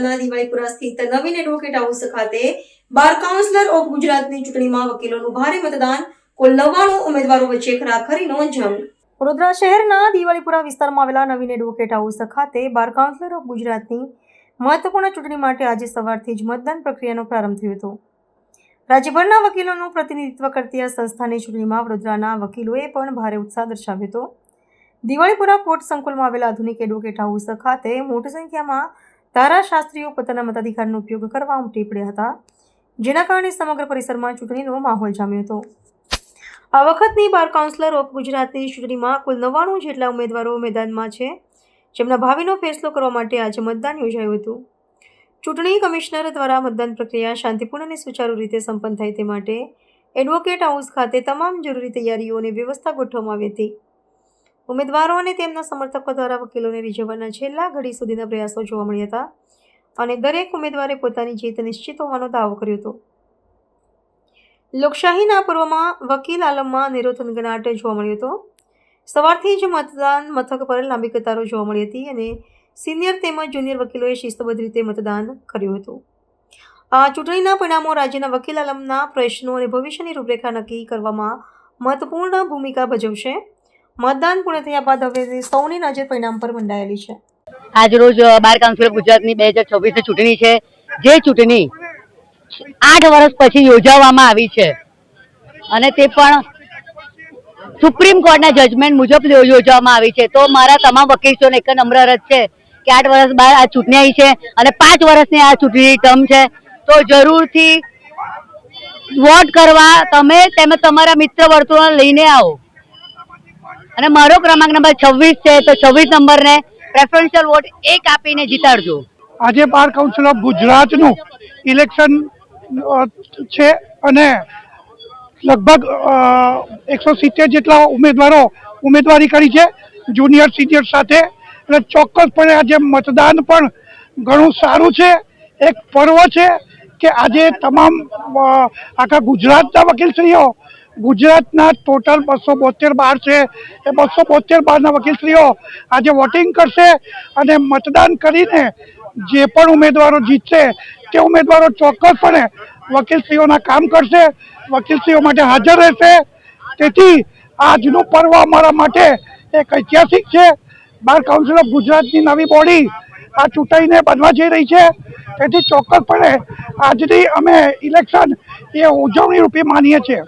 જિલ્લાના દિવાળીપુરા સ્થિત નવીન advocate house ખાતે બાર કાઉન્સિલર ઓફ ગુજરાતની ચૂંટણીમાં વકીલોનું ભારે મતદાન, કુલ 99 ઉમેદવારો વચ્ચે ખરાખરીનો જંગ। વડોદરા શહેરના દિવાળીપુરા વિસ્તારમાં આવેલા નવીન એડવોકેટ હાઉસ ખાતે બાર કાઉન્સિલર ઓફ ગુજરાતની મહત્વપૂર્ણ ચૂંટણી માટે આજે સવારથી જ મતદાન પ્રક્રિયાનો પ્રારંભ થયો હતો। રાજ્યભરના વકીલોનું પ્રતિનિધિત્વ કરતી આ સંસ્થાની ચૂંટણીમાં વડોદરાના વકીલોએ પણ ભારે ઉત્સાહ દર્શાવ્યો હતો। દિવાળીપુરા કોર્ટ સંકુલમાં આવેલા આધુનિક એડવોકેટ હાઉસ ખાતે મોટી સંખ્યામાં ધારાશાસ્ત્રીઓ પોતાના મતાધિકારનો ઉપયોગ કરવા ઉમટી પડ્યા હતા, જેના કારણે સમગ્ર પરિસરમાં ચૂંટણીનો માહોલ જામ્યો હતો। આ વખતની બાર કાઉન્સિલર ઓફ ગુજરાતની ચૂંટણીમાં કુલ 99 જેટલા ઉમેદવારો મેદાનમાં છે, જેમના ભાવિનો ફેસલો કરવા માટે આજે મતદાન યોજાયું હતું। ચૂંટણી કમિશનર દ્વારા મતદાન પ્રક્રિયા શાંતિપૂર્ણ અને સુચારુ રીતે સંપન્ન થાય તે માટે એડવોકેટ હાઉસ ખાતે તમામ જરૂરી તૈયારીઓ અને વ્યવસ્થા ગોઠવવામાં આવી હતી। ઉમેદવારો અને તેમના સમર્થકો દ્વારા વકીલોને રીઝવવાના છેલ્લા ઘડી સુધીના પ્રયાસો જોવા મળ્યા હતા અને દરેક ઉમેદવારે પોતાની જીત નિશ્ચિત હોવાનો દાવો કર્યો હતો। લોકશાહીના પર્વમાં વકીલ આલમમાં અનેરો થનગનાટ જોવા મળ્યો હતો। સવારથી જ મતદાન મથક પર લાંબી કતારો જોવા મળી હતી અને સિનિયર તેમજ જુનિયર વકીલોએ શિસ્તબદ્ધ રીતે મતદાન કર્યું હતું। આ ચૂંટણીના પરિણામો રાજ્યના વકીલ આલમના પ્રશ્નો અને ભવિષ્યની રૂપરેખા નક્કી કરવામાં મહત્વપૂર્ણ ભૂમિકા ભજવશે। મતદાન પૂર્ણ થયા બાદ હવે સૌની નજર પરિણામ પર મંડાયેલી છે। આજ રોજ બાર કાઉન્સિલ ગુજરાતની 2026ની ચૂંટણી છે, જે ચૂંટણી 8 વર્ષ પછી યોજવામાં આવી છે અને તે પણ સુપ્રીમ કોર્ટના જજમેન્ટ મુજબ યોજવામાં આવી છે। તો મારા તમામ વકીલોને એક નમ્ર અરજ છે કે 8 વર્ષ બાદ આ ચૂંટણી આવી છે અને 5 વર્ષની આ ચૂંટણી ટર્મ છે, તો જરૂરથી વોટ કરવા તમે તેમજ તમારા મિત્ર વર્તુળને લઈને આવો અને મારો ક્રમાંક નંબર 26 છે, તો 26 નંબરને પ્રેફરન્શિયલ વોટ 1 આપીને જીતાડજો। આજે બાર કાઉન્સિલ ઓફ ગુજરાતનું ઇલેક્શન છે અને લગભગ 170 જેટલા ઉમેદવારો ઉમેદવારી કરી છે, જુનિયર સિનિયર સાથે। એટલે ચોક્કસપણે આજે મતદાન પણ ઘણું સારું છે। એક પર્વ છે કે આજે તમામ આખા ગુજરાતના વકીલશ્રીઓ, ગુજરાતના ટોટલ 272 બાર છે, એ 272 બારના વકીલશ્રીઓ આજે વોટિંગ કરશે અને મતદાન કરીને જે પણ ઉમેદવારો જીતશે તે ઉમેદવારો ચોક્કસપણે વકીલશ્રીઓના કામ કરશે, વકીલશ્રીઓ માટે હાજર રહેશે। તેથી આજનું પર્વ અમારા માટે એક ઐતિહાસિક છે। બાર કાઉન્સિલ ઓફ ગુજરાતની નવી બોડી આ ચૂંટાઈને બનવા જઈ રહી છે, તેથી ચોક્કસપણે આજની અમે ઇલેક્શન એ ઉજવણી રૂપે માનીએ છીએ।